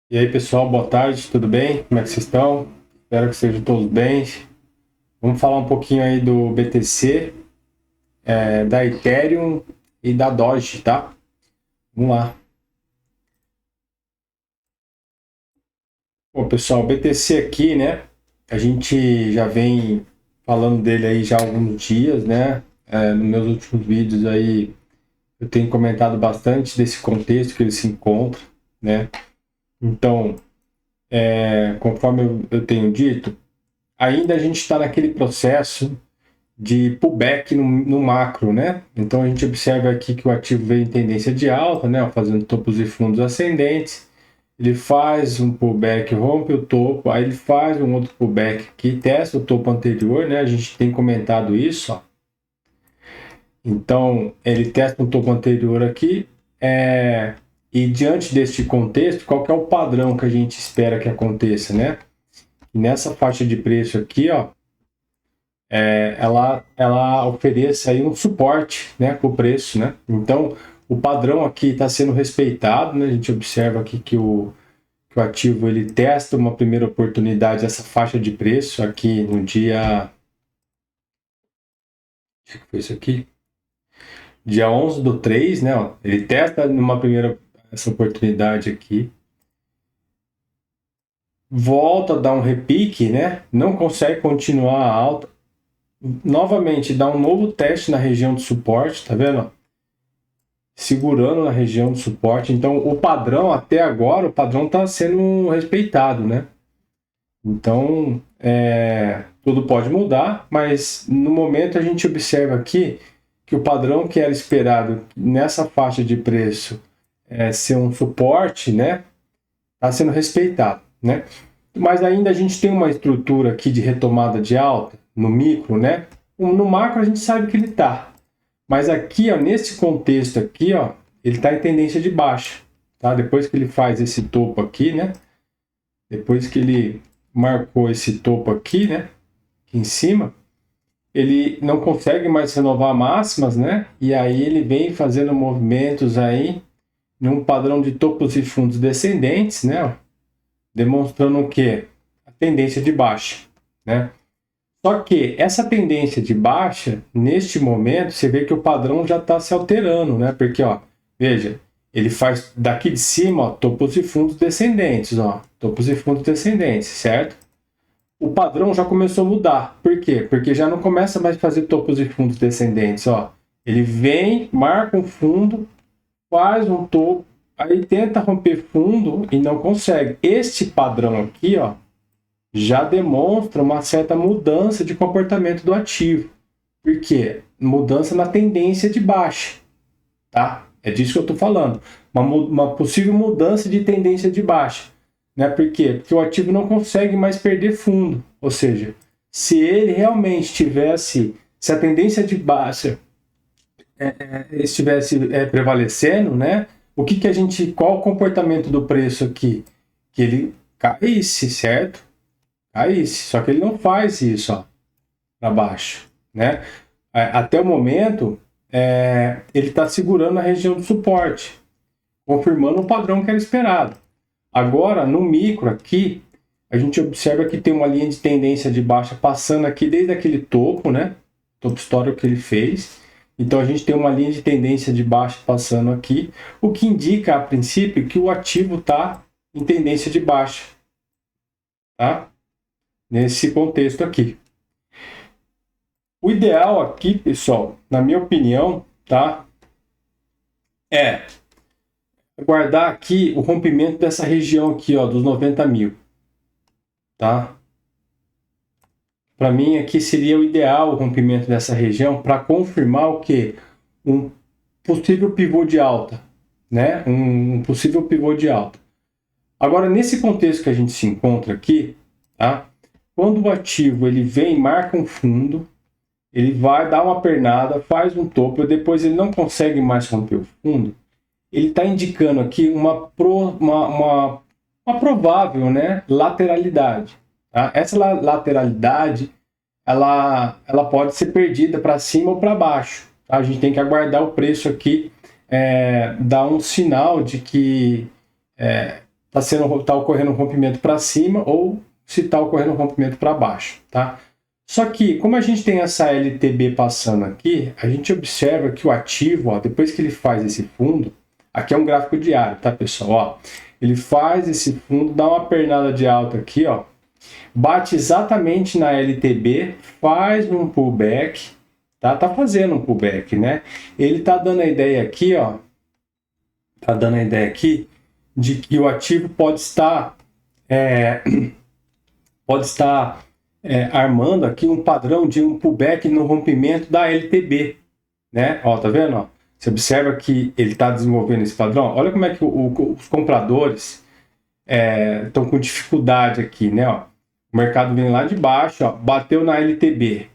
E aí, pessoal, boa tarde, tudo bem? Como é que vocês estão? Espero que sejam todos bem. Vamos falar um pouquinho aí do BTC, da Ethereum e da Doge, tá? Vamos lá. Bom, pessoal, o BTC aqui, né? A gente já vem falando dele aí já há alguns dias, né? Nos meus últimos vídeos aí eu tenho comentado bastante desse contexto que ele se encontra, né? Então, conforme eu tenho dito, ainda a gente está naquele processo de pullback no macro, né? Então a gente observa aqui que o ativo veio em tendência de alta, né? Fazendo topos e fundos ascendentes. Ele faz um pullback, rompe o topo, aí ele faz um outro pullback que testa o topo anterior, né? A gente tem comentado isso, ó. Então ele testa um topo anterior aqui, e diante deste contexto, qual que é o padrão que a gente espera que aconteça, né? E nessa faixa de preço aqui, ó, ela ofereça aí um suporte, né, para o preço, né? Então, o padrão aqui está sendo respeitado, né? A gente observa aqui que o ativo ele testa uma primeira oportunidade essa faixa de preço aqui no dia, acho que foi isso aqui, dia 11 do 3, né? Ó, ele testa numa primeira essa oportunidade aqui, volta a dar um repique, né? Não consegue continuar a alta, novamente dá um novo teste na região de suporte, tá vendo? Segurando na região de suporte. Então, o padrão, até agora, o padrão está sendo respeitado, né? Então, tudo pode mudar, mas no momento a gente observa aqui que o padrão que era esperado nessa faixa de preço ser um suporte, né? Está sendo respeitado, né? Mas ainda a gente tem uma estrutura aqui de retomada de alta no micro, né? No macro a gente sabe que ele está, mas aqui, ó, nesse contexto aqui, ó, ele está em tendência de baixa, tá? Depois que ele faz esse topo aqui, né? Depois que ele marcou esse topo aqui, né? Aqui em cima, ele não consegue mais renovar máximas, né? E aí ele vem fazendo movimentos aí num padrão de topos e fundos descendentes, né? Ó, demonstrando o quê? A tendência de baixa, né? Só que essa tendência de baixa, neste momento, você vê que o padrão já está se alterando, né? Porque, ó, veja, ele faz daqui de cima, ó, topos e fundos descendentes, ó, topos e fundos descendentes, certo? O padrão já começou a mudar. Por quê? Porque já não começa mais a fazer topos e fundos descendentes, ó. Ele vem, marca um fundo, faz um topo, aí tenta romper fundo e não consegue. Este padrão aqui, ó, já demonstra uma certa mudança de comportamento do ativo. Por quê? Mudança na tendência de baixa, tá? É disso que eu estou falando. Uma possível mudança de tendência de baixa. Né? Por quê? Porque o ativo não consegue mais perder fundo. Ou seja, se ele realmente tivesse, se a tendência de baixa estivesse prevalecendo, né? O que a gente, qual o comportamento do preço aqui? Que ele caísse, certo? Caísse. Só que ele não faz isso, ó, para baixo, né? Até o momento, ele está segurando a região de suporte, confirmando o padrão que era esperado. Agora, no micro aqui, a gente observa que tem uma linha de tendência de baixa passando aqui desde aquele topo, né? Topo histórico que ele fez. Então a gente tem uma linha de tendência de baixa passando aqui, o que indica a princípio que o ativo está em tendência de baixa, tá? Nesse contexto aqui. O ideal aqui, pessoal, na minha opinião, tá? É guardar aqui o rompimento dessa região aqui, ó, dos 90 mil, tá? Para mim aqui seria o ideal o rompimento dessa região para confirmar o que? Um possível pivô de alta, né? Um possível pivô de alta. Agora, nesse contexto que a gente se encontra aqui, tá? Quando o ativo ele vem, marca um fundo, ele vai dar uma pernada, faz um topo, e depois ele não consegue mais romper o fundo, ele está indicando aqui uma provável, né, lateralidade. Tá? Essa lateralidade ela pode ser perdida para cima ou para baixo. Tá? A gente tem que aguardar o preço aqui dar um sinal de que tá ocorrendo um rompimento para cima ou se está ocorrendo um rompimento para baixo, tá? Só que, como a gente tem essa LTB passando aqui, a gente observa que o ativo, ó, depois que ele faz esse fundo, aqui é um gráfico diário, tá, pessoal? Ó, ele faz esse fundo, dá uma pernada de alta aqui, ó, bate exatamente na LTB, faz um pullback, tá? Tá fazendo um pullback, né? Ele tá dando a ideia aqui, ó, tá dando a ideia aqui de que o ativo pode estar armando aqui um padrão de um pullback no rompimento da LTB, né? Ó, tá vendo? Ó? Você observa que ele está desenvolvendo esse padrão. Olha como é que os compradores estão com dificuldade aqui, né? Ó, o mercado vem lá de baixo, ó, bateu na LTB,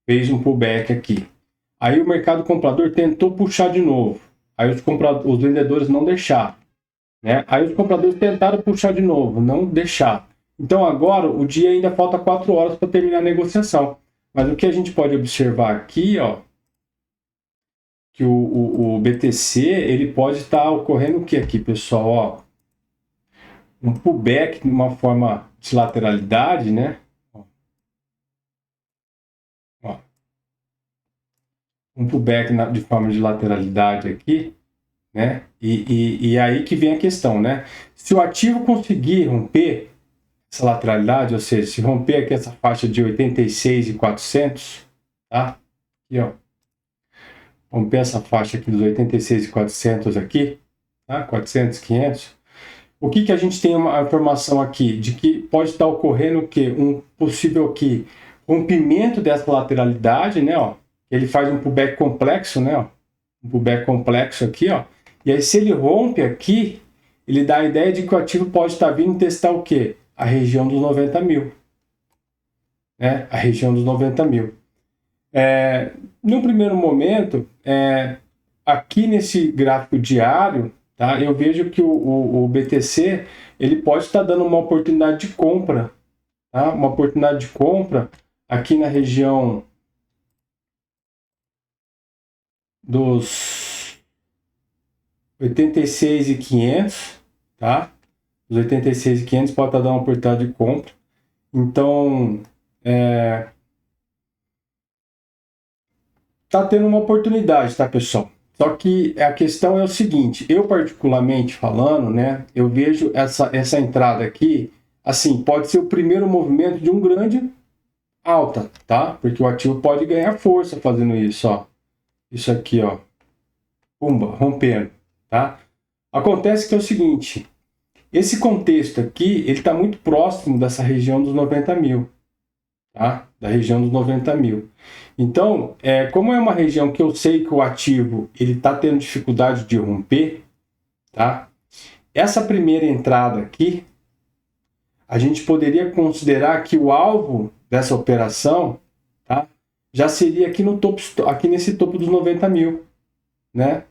fez um pullback aqui. Aí o mercado comprador tentou puxar de novo. Aí os vendedores não deixaram, né? Aí os compradores tentaram puxar de novo, não deixaram. Então agora o dia ainda falta 4 horas para terminar a negociação. Mas o que a gente pode observar aqui, ó, que o BTC ele pode estar ocorrendo o que aqui, pessoal? Ó, um pullback de uma forma de lateralidade, né? Ó, um pullback de forma de lateralidade aqui, né? E aí que vem a questão, né? Se o ativo conseguir romper essa lateralidade, ou seja, se romper aqui essa faixa de 86.400, tá? Aqui, ó. Romper essa faixa aqui dos 86.400 aqui, tá? 400, 500. O que a gente tem uma informação aqui? De que pode estar ocorrendo o quê? Um possível aqui rompimento dessa lateralidade, né? Ó. Ele faz um pullback complexo, né? Ó. Um pullback complexo aqui, ó. E aí se ele rompe aqui, ele dá a ideia de que o ativo pode estar vindo testar o quê? A região dos 90 mil. Né? A região dos 90 mil. No primeiro momento, aqui nesse gráfico diário, tá, eu vejo que o BTC ele pode estar dando uma oportunidade de compra. Tá? Uma oportunidade de compra aqui na região dos 86.500, tá? Os 86.500 pode estar dando uma oportunidade de compra. Então, tá tendo uma oportunidade, tá, pessoal? Só que a questão é o seguinte, eu particularmente falando, né, eu vejo essa entrada aqui, assim, pode ser o primeiro movimento de um grande alta, tá? Porque o ativo pode ganhar força fazendo isso, ó. Isso aqui, ó. Pumba, rompendo, tá? Acontece que é o seguinte, esse contexto aqui, ele está muito próximo dessa região dos 90 mil, tá? Da região dos 90 mil. Então, como é uma região que eu sei que o ativo ele está tendo dificuldade de romper, tá? Essa primeira entrada aqui, a gente poderia considerar que o alvo dessa operação, tá? Já seria aqui no topo, aqui nesse topo dos 90 mil, né?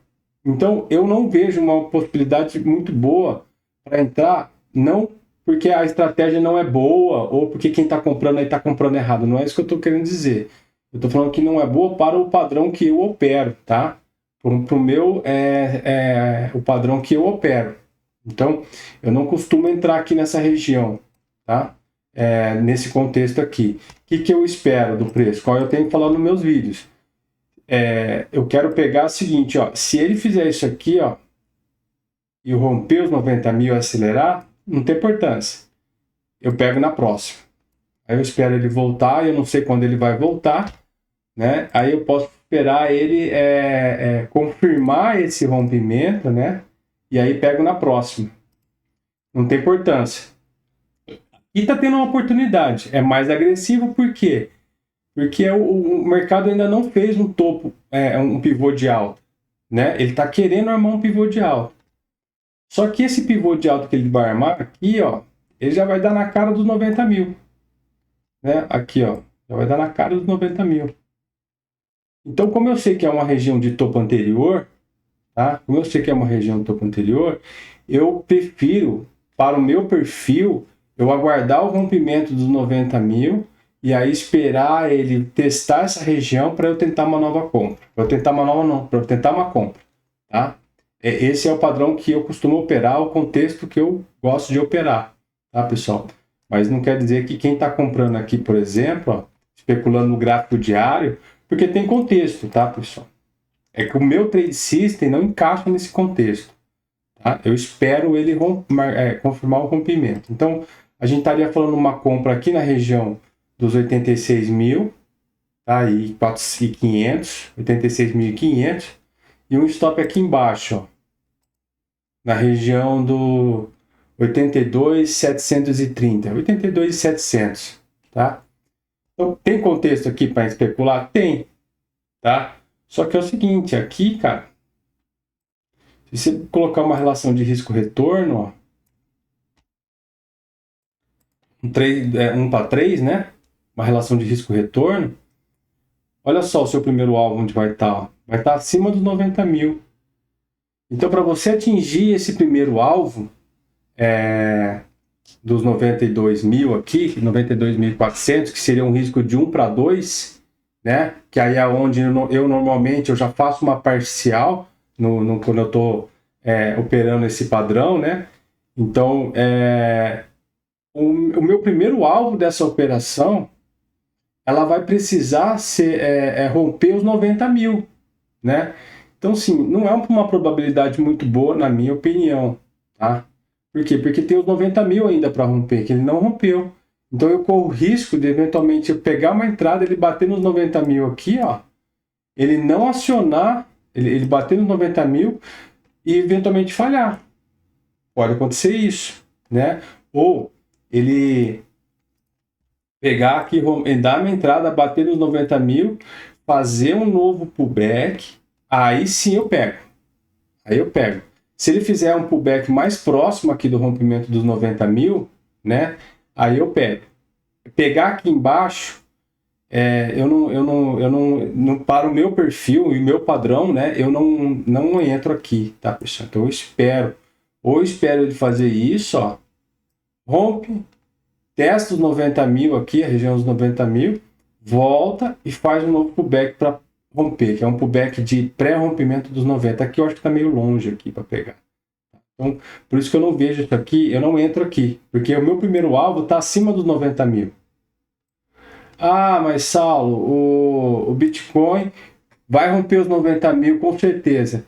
Então, eu não vejo uma possibilidade muito boa para entrar, não porque a estratégia não é boa ou porque quem está comprando aí está comprando errado. Não é isso que eu estou querendo dizer. Eu estou falando que não é boa para o padrão que eu opero, tá? Para o meu, o padrão que eu opero. Então, eu não costumo entrar aqui nessa região, tá? Nesse contexto aqui. O que eu espero do preço? Qual eu tenho que falar nos meus vídeos? Eu quero pegar o seguinte, ó. Se ele fizer isso aqui, ó, e romper os 90 mil e acelerar, não tem importância. Eu pego na próxima. Aí eu espero ele voltar, eu não sei quando ele vai voltar, né? Aí eu posso esperar ele confirmar esse rompimento, né? E aí pego na próxima. Não tem importância. E está tendo uma oportunidade. É mais agressivo por quê? Porque o mercado ainda não fez um topo, um pivô de alta, né? Ele está querendo armar um pivô de alta. Só que esse pivô de alta que ele vai armar aqui, ó, ele já vai dar na cara dos 90 mil. Né? Aqui, ó, já vai dar na cara dos 90 mil. Então, como eu sei que é uma região de topo anterior, tá? Como eu sei que é uma região de topo anterior, eu prefiro, para o meu perfil, eu aguardar o rompimento dos 90 mil e aí esperar ele testar essa região para eu tentar uma nova compra. Para eu tentar uma nova não, para eu tentar uma compra, tá? Esse é o padrão que eu costumo operar, o contexto que eu gosto de operar, tá, pessoal? Mas não quer dizer que quem está comprando aqui, por exemplo, ó, especulando no gráfico diário, porque tem contexto, tá, pessoal? É que o meu trade system não encaixa nesse contexto, tá? Eu espero ele confirmar o rompimento. Então, a gente estaria falando uma compra aqui na região dos 86 mil, tá? E 4.500, 86.500, e um stop aqui embaixo, ó, na região do 82.730, 82.700, tá? Então, tem contexto aqui para especular? Tem, tá? Só que é o seguinte, aqui, cara, se você colocar uma relação de risco-retorno, ó, 1 para 3, né? Uma relação de risco-retorno, olha só o seu primeiro alvo onde vai estar, ó. Vai estar acima dos 90 mil. Então, para você atingir esse primeiro alvo, dos 92 mil aqui, 92.400, que seria um risco de 1 para 2, né? Que aí é onde eu normalmente eu já faço uma parcial quando eu estou operando esse padrão, né? Então, o meu primeiro alvo dessa operação, ela vai precisar romper os 90 mil, né? Então, sim, não é uma probabilidade muito boa, na minha opinião, tá? Por quê? Porque tem os 90 mil ainda para romper, que ele não rompeu. Então, eu corro o risco de, eventualmente, eu pegar uma entrada, ele bater nos 90 mil aqui, ó, ele não acionar, ele bater nos 90 mil e, eventualmente, falhar. Pode acontecer isso, né? Ou ele pegar aqui, dar uma entrada, bater nos 90 mil, fazer um novo pullback, aí sim eu pego. Aí eu pego. Se ele fizer um pullback mais próximo aqui do rompimento dos 90 mil, né? Aí eu pego. Pegar aqui embaixo, eu não para o meu perfil e o meu padrão, né? Eu não entro aqui, tá, pessoal? Então eu espero. Ou espero ele fazer isso, ó. Rompe, testa os 90 mil aqui, a região dos 90 mil, volta e faz um novo pullback para romper, que é um pullback de pré-rompimento dos 90. Aqui eu acho que está meio longe aqui para pegar. Então, por isso que eu não vejo isso aqui, eu não entro aqui, porque o meu primeiro alvo está acima dos 90 mil. Ah, mas Saulo, o Bitcoin vai romper os 90 mil com certeza.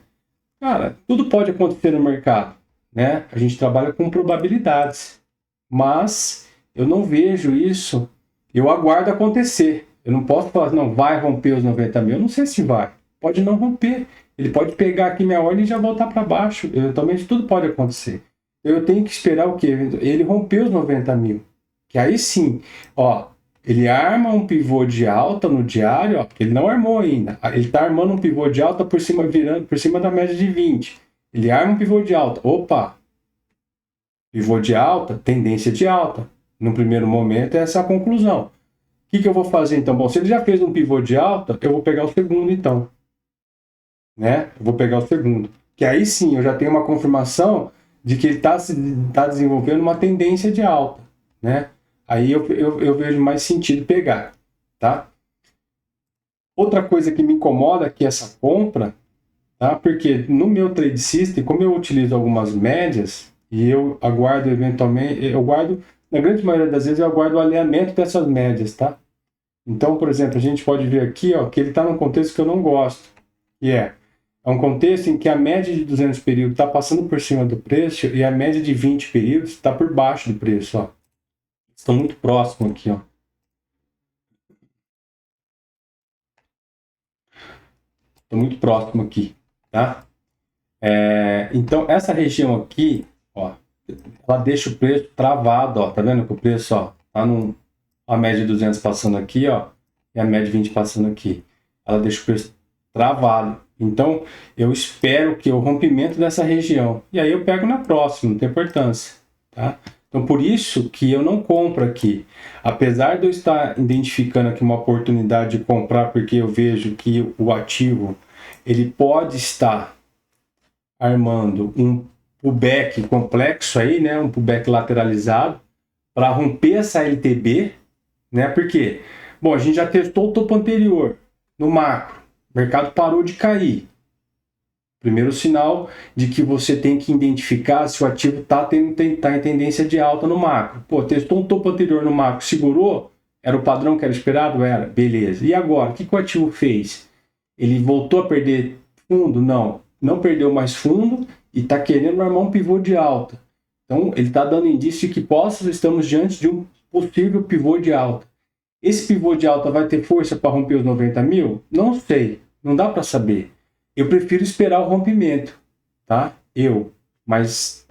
Cara, tudo pode acontecer no mercado, né? A gente trabalha com probabilidades, mas eu não vejo isso, eu aguardo acontecer. Eu não posso falar, não, vai romper os 90 mil. Eu não sei se vai. Pode não romper. Ele pode pegar aqui minha ordem e já voltar para baixo. Eventualmente tudo pode acontecer. Eu tenho que esperar o quê? Ele rompeu os 90 mil. Que aí sim, ó, ele arma um pivô de alta no diário, ó, porque ele não armou ainda. Ele está armando um pivô de alta por cima, virando por cima da média de 20. Ele arma um pivô de alta. Opa! Pivô de alta, tendência de alta. No primeiro momento, essa é a conclusão. O que eu vou fazer então? Bom, se ele já fez um pivô de alta, eu vou pegar o segundo então. Né? Eu vou pegar o segundo. Que aí sim, eu já tenho uma confirmação de que ele está desenvolvendo uma tendência de alta. Né? Aí eu vejo mais sentido pegar. Tá? Outra coisa que me incomoda aqui é essa compra, tá? Porque no meu trade system, como eu utilizo algumas médias, e eu aguardo eventualmente, na grande maioria das vezes eu aguardo o alinhamento dessas médias, tá? Então, por exemplo, a gente pode ver aqui, ó, que ele está num contexto que eu não gosto, que é um contexto em que a média de 200 períodos está passando por cima do preço e a média de 20 períodos está por baixo do preço, ó. Estão muito próximos aqui, ó. Estão muito próximo aqui, tá? Então, essa região aqui, ó, ela deixa o preço travado, ó, tá vendo que o preço, ó, tá a média de 200 passando aqui, ó, e a média de 20 passando aqui. Ela deixa o preço travado. Então, eu espero que o rompimento dessa região, e aí eu pego na próxima, não tem importância, tá? Então, por isso que eu não compro aqui. Apesar de eu estar identificando aqui uma oportunidade de comprar, porque eu vejo que o ativo, ele pode estar armando um pullback complexo aí, né, um pullback lateralizado, para romper essa LTB, né, porque, bom, a gente já testou o topo anterior, no macro, o mercado parou de cair, Primeiro sinal de que você tem que identificar se o ativo está em tendência de alta no macro. Pô, testou um topo anterior no macro, segurou? Era o padrão que era esperado? Era. Beleza. E agora? O que o ativo fez? Ele voltou a perder fundo? Não. Não perdeu mais fundo e está querendo armar um pivô de alta. Então, ele está dando indício de que estamos diante de um possível pivô de alta. Esse pivô de alta vai ter força para romper os 90 mil? Não sei. Não dá para saber. Eu prefiro esperar o rompimento, tá? Mas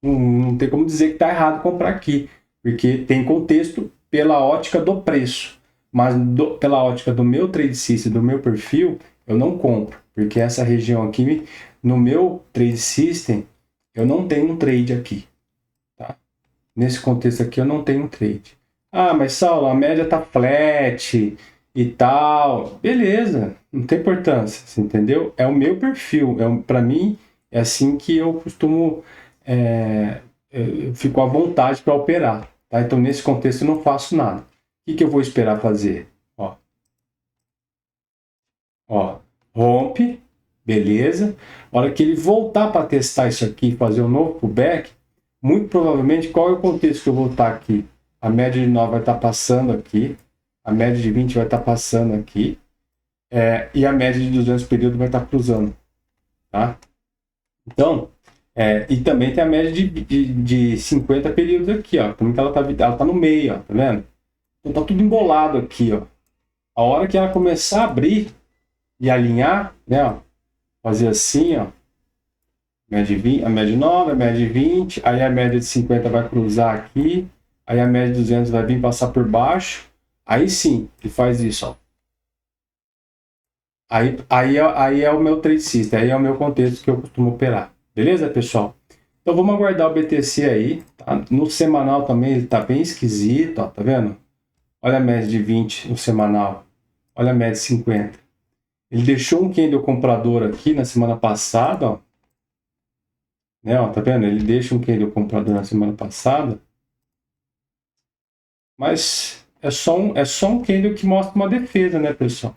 não tem como dizer que está errado comprar aqui, porque tem contexto pela ótica do preço, mas pela ótica do meu trade system, do meu perfil, eu não compro, porque essa região aqui, no meu trade system, eu não tenho um trade aqui, tá? Nesse contexto aqui eu não tenho um trade. Ah, mas Saulo, a média tá flat e tal. Beleza, não tem importância, você entendeu? É o meu perfil, para mim é assim que eu costumo, eu fico à vontade para operar, tá? Então nesse contexto eu não faço nada. O que eu vou esperar fazer? Ó, rompe, beleza. A hora que ele voltar para testar isso aqui, fazer um novo pullback, muito provavelmente, qual é o contexto que eu vou estar aqui? A média de 9 vai estar passando aqui, a média de 20 vai estar passando aqui, e a média de 200 períodos vai estar cruzando, tá? Então, e também tem a média de 50 períodos aqui, ó. Como que ela tá no meio, ó, tá vendo? Então tá tudo embolado aqui, ó. A hora que ela começar a abrir e alinhar, né, ó, fazer assim, ó, a média de 9, a média de 20, aí a média de 50 vai cruzar aqui, aí a média de 200 vai vir passar por baixo, aí sim, ele faz isso, ó. Aí é o meu trade system, aí é o meu contexto que eu costumo operar. Beleza, pessoal? Então vamos aguardar o BTC aí, tá? No semanal também ele tá bem esquisito, ó, tá vendo? Olha a média de 20 no semanal, olha a média de 50. Ele deixou um candle comprador aqui na semana passada, ó. Né, ó, tá vendo? Ele deixa um candle comprador na semana passada, mas é só um candle que mostra uma defesa, né, pessoal?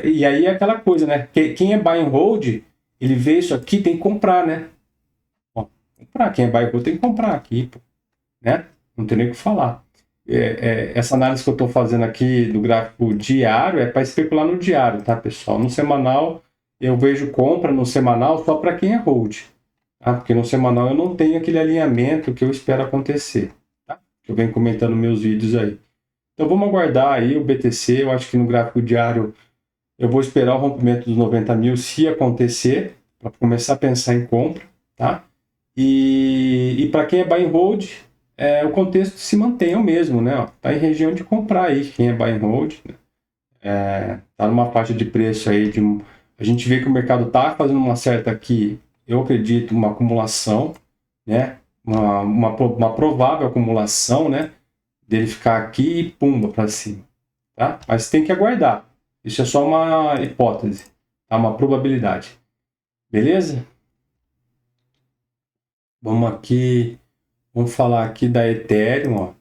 E aí é aquela coisa, né? Quem é buy and hold, ele vê isso aqui, tem que comprar, né? Ó, comprar. Quem é buy and hold tem que comprar aqui, pô, né? Não tem nem o que falar. Essa análise que eu estou fazendo aqui do gráfico diário é para especular no diário, tá, pessoal? No semanal, eu vejo compra no semanal só para quem é hold. Tá? Porque no semanal eu não tenho aquele alinhamento que eu espero acontecer. Tá? Que eu venho comentando meus vídeos aí. Então vamos aguardar aí o BTC. Eu acho que no gráfico diário eu vou esperar o rompimento dos 90 mil se acontecer, para começar a pensar em compra. Tá? E para quem é buy and hold, o contexto se mantém o mesmo, né? Tá em região de comprar aí, quem é buy and hold, né? Tá numa faixa de preço aí a gente vê que o mercado tá fazendo uma certa aqui, eu acredito, uma acumulação, né? Uma provável acumulação, né? Dele ficar aqui e pumba para cima, tá? Mas tem que aguardar. Isso é só uma hipótese, tá? Uma probabilidade. Beleza? Vamos falar aqui da Ethereum, ó.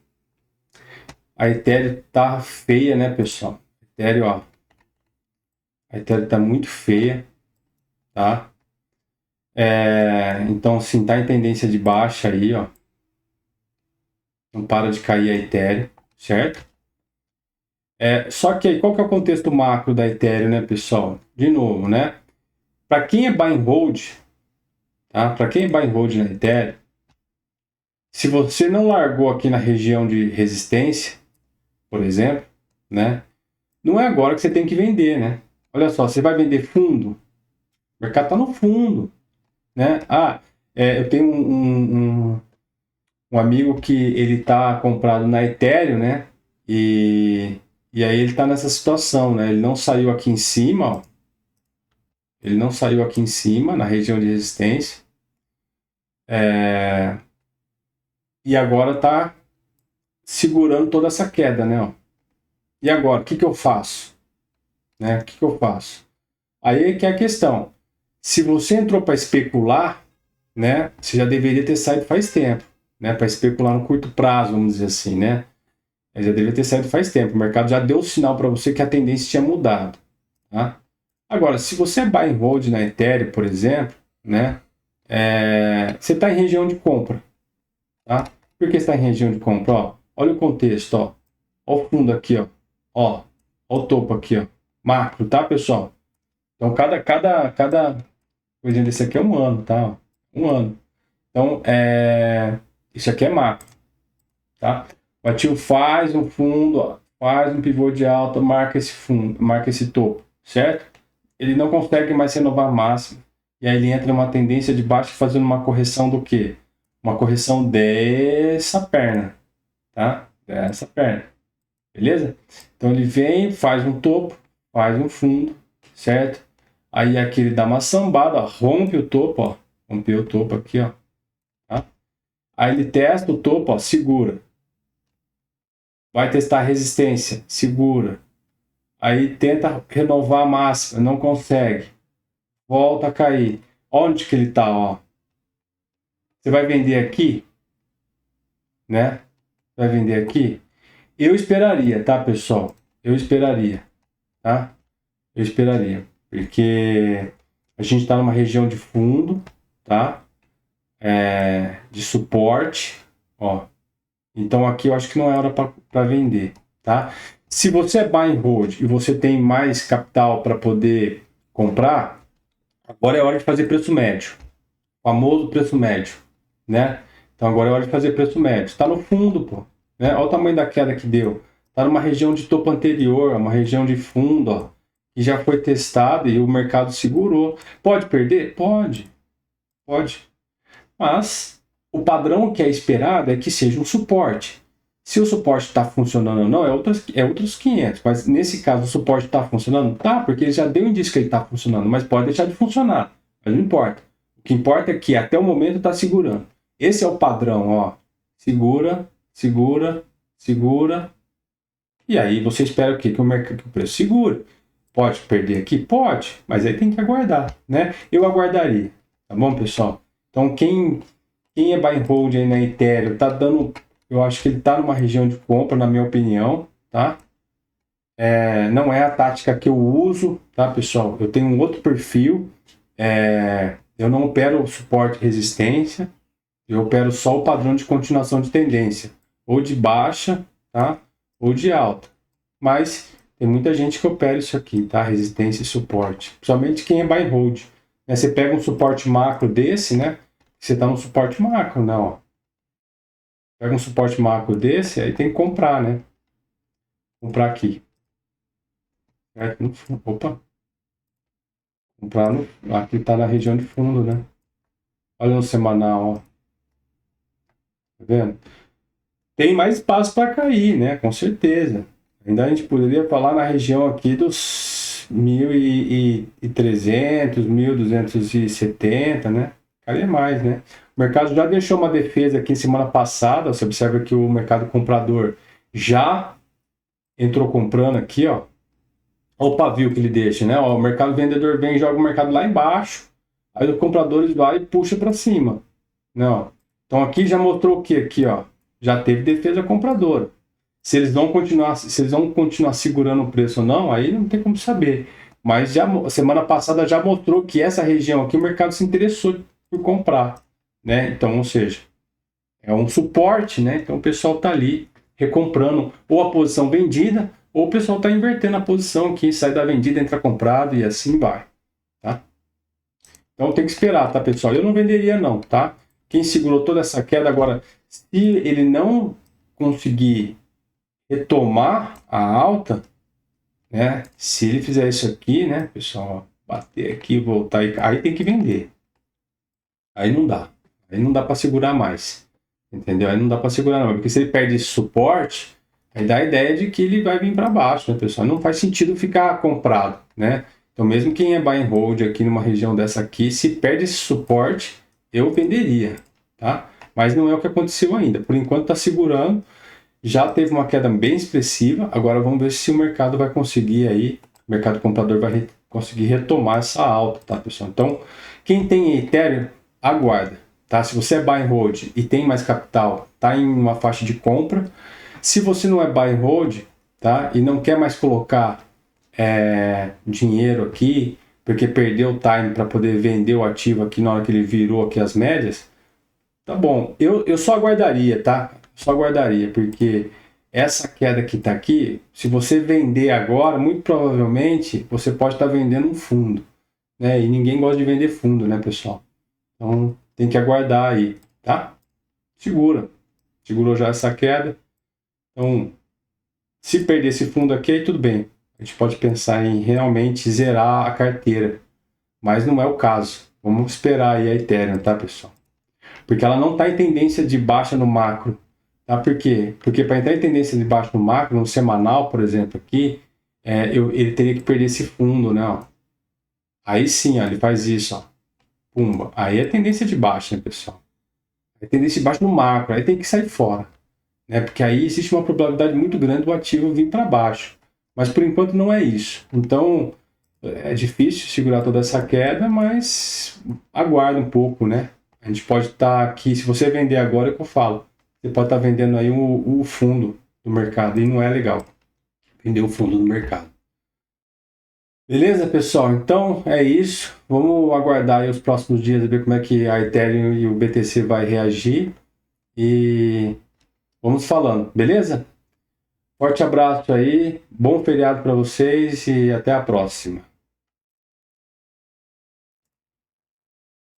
A Ethereum tá feia, né, pessoal? Ethereum, ó. A Ethereum tá muito feia, tá? Então, assim, tá em tendência de baixa aí, ó. Não para de cair a Ethereum, certo? Só que aí, qual que é o contexto macro da Ethereum, né, pessoal? De novo, né? Para quem é buy and hold, tá? Para quem é buy and hold na Ethereum, se você não largou aqui na região de resistência, por exemplo, né? Não é agora que você tem que vender, né? Olha só, você vai vender fundo? O mercado está no fundo, né? Eu tenho um amigo que ele está comprado na Ethereum, né? E aí ele está nessa situação, né? Ele não saiu aqui em cima, ó. Ele não saiu aqui em cima, na região de resistência. E agora está segurando toda essa queda, né? Ó. E agora, o que eu faço? Né? O que eu faço? Aí é que é a questão. Se você entrou para especular, né? Você já deveria ter saído faz tempo, né? Para especular no curto prazo, vamos dizer assim, né? Já deveria ter saído faz tempo. O mercado já deu o sinal para você que a tendência tinha mudado, tá? Agora, se você é buy and hold na Ethereum, por exemplo, né, você está em região de compra, tá? Por que está em região de compra? Ó, olha o contexto, ó. Olha o fundo aqui, ó. Ó, olha o topo aqui, ó. Macro, tá, pessoal? Então, cada coisinha desse aqui é um ano, tá? Um ano. Então, isso aqui é macro, tá? O ativo faz um fundo, ó, faz um pivô de alta, marca esse fundo, marca esse topo, certo? Ele não consegue mais renovar máximo. E aí ele entra numa tendência de baixo fazendo uma correção do quê? Uma correção dessa perna, tá? Dessa perna. Beleza? Então ele vem, faz um topo, faz um fundo, certo? Aí aqui ele dá uma sambada, ó, rompe o topo, ó. Rompeu o topo aqui, ó. Tá? Aí ele testa o topo, ó, segura. Vai testar a resistência, segura. Aí tenta renovar a máxima, não consegue. Volta a cair. Onde que ele tá, ó? Você vai vender aqui, né? Vai vender aqui. Eu esperaria, tá, pessoal? Eu esperaria, tá? Eu esperaria. Porque a gente está numa região de fundo, tá? De suporte, ó. Então aqui eu acho que não é hora para vender, tá? Se você é buy and hold e você tem mais capital para poder comprar, agora é hora de fazer preço médio. Famoso preço médio, né? Então agora é hora de fazer preço médio. Está no fundo, pô. Né? Olha o tamanho da queda que deu. Está numa região de topo anterior, uma região de fundo, ó, que já foi testada e o mercado segurou. Pode perder? Pode. Pode. Mas o padrão que é esperado é que seja um suporte. Se o suporte está funcionando ou não, é outros 500. Mas nesse caso, o suporte está funcionando? Tá, porque ele já deu indício que ele está funcionando, mas pode deixar de funcionar. Mas não importa. O que importa é que até o momento está segurando. Esse é o padrão, ó. Segura, segura, segura. E aí você espera o quê? Que o preço segure. Pode perder aqui? Pode, mas aí tem que aguardar, né? Eu aguardaria, tá bom, pessoal? Então quem é buy and hold aí na Ethereum, tá dando, eu acho que ele tá numa região de compra, na minha opinião, tá? Não é a tática que eu uso, tá, pessoal? Eu tenho um outro perfil, eu não opero suporte e resistência, eu opero só o padrão de continuação de tendência, ou de baixa, tá? Ou de alta. Mas tem muita gente que opera isso aqui, tá? Resistência e suporte. Principalmente quem é buy and hold. Né? Você pega um suporte macro desse, né? Você está no suporte macro, não. Pega um suporte macro desse, aí tem que comprar, né? Comprar aqui. Opa. Comprar aqui está na região de fundo, né? Olha no semanal, ó. Tá vendo? Tem mais espaço para cair, né? Com certeza. Ainda a gente poderia falar na região aqui dos 1.300, 1.270, né? Cairia mais, né? O mercado já deixou uma defesa aqui semana passada. Você observa que o mercado comprador já entrou comprando aqui, ó. Olha o pavio que ele deixa, né? Ó, o mercado vendedor vem e joga o mercado lá embaixo. Aí os compradores vai e puxa para cima. Não. Então aqui já mostrou o que aqui, ó? Já teve defesa compradora. Se eles vão continuar segurando o preço ou não, aí não tem como saber. Mas já semana passada já mostrou que essa região aqui o mercado se interessou por comprar, né? Então, ou seja, é um suporte, né? Então o pessoal tá ali recomprando ou a posição vendida, ou o pessoal tá invertendo a posição aqui, sai da vendida, entra comprado e assim vai, tá? Então tem que esperar, tá, pessoal? Eu não venderia não, tá? Quem segurou toda essa queda agora, se ele não conseguir retomar a alta, né? Se ele fizer isso aqui, né, pessoal, bater aqui, voltar aí tem que vender. Aí não dá. Aí não dá para segurar mais. Entendeu? Aí não dá para segurar não, porque se ele perde esse suporte, aí dá a ideia de que ele vai vir para baixo, né, pessoal? Não faz sentido ficar comprado, né? Então mesmo quem é buy and hold aqui numa região dessa aqui, se perde esse suporte, eu venderia, tá? Mas não é o que aconteceu ainda. Por enquanto está segurando. Já teve uma queda bem expressiva, agora vamos ver se o mercado vai conseguir aí, o mercado comprador vai conseguir retomar essa alta, tá, pessoal? Então, quem tem Ethereum, aguarda, tá? Se você é buy and hold e tem mais capital, tá em uma faixa de compra. Se você não é buy and hold, tá? E não quer mais colocar dinheiro aqui, porque perdeu o time para poder vender o ativo aqui na hora que ele virou aqui as médias, tá bom. Eu só aguardaria, tá? Só aguardaria, porque essa queda que está aqui, se você vender agora, muito provavelmente você pode estar vendendo um fundo, né? E ninguém gosta de vender fundo, né, pessoal? Então tem que aguardar aí, tá? Segurou já essa queda. Então, se perder esse fundo aqui, aí tudo bem. A gente pode pensar em realmente zerar a carteira, mas não é o caso. Vamos esperar aí a Ethereum, tá, pessoal? Porque ela não está em tendência de baixa no macro. Tá? Por quê? Porque para entrar em tendência de baixa no macro, no semanal, por exemplo, aqui, ele teria que perder esse fundo, né? Ó. Aí sim, ó, ele faz isso, ó. Pumba. Aí é tendência de baixa, né, pessoal? É tendência de baixa no macro, aí tem que sair fora. Né? Porque aí existe uma probabilidade muito grande do ativo vir para baixo. Mas por enquanto não é isso. Então é difícil segurar toda essa queda, mas aguarda um pouco, né? A gente pode estar aqui, se você vender agora, é o que eu falo. Você pode estar vendendo aí o fundo do mercado e não é legal vender o fundo do mercado. Beleza, pessoal? Então é isso. Vamos aguardar aí os próximos dias, ver como é que a Ethereum e o BTC vai reagir. E vamos falando, beleza? Forte abraço aí, bom feriado para vocês e até a próxima.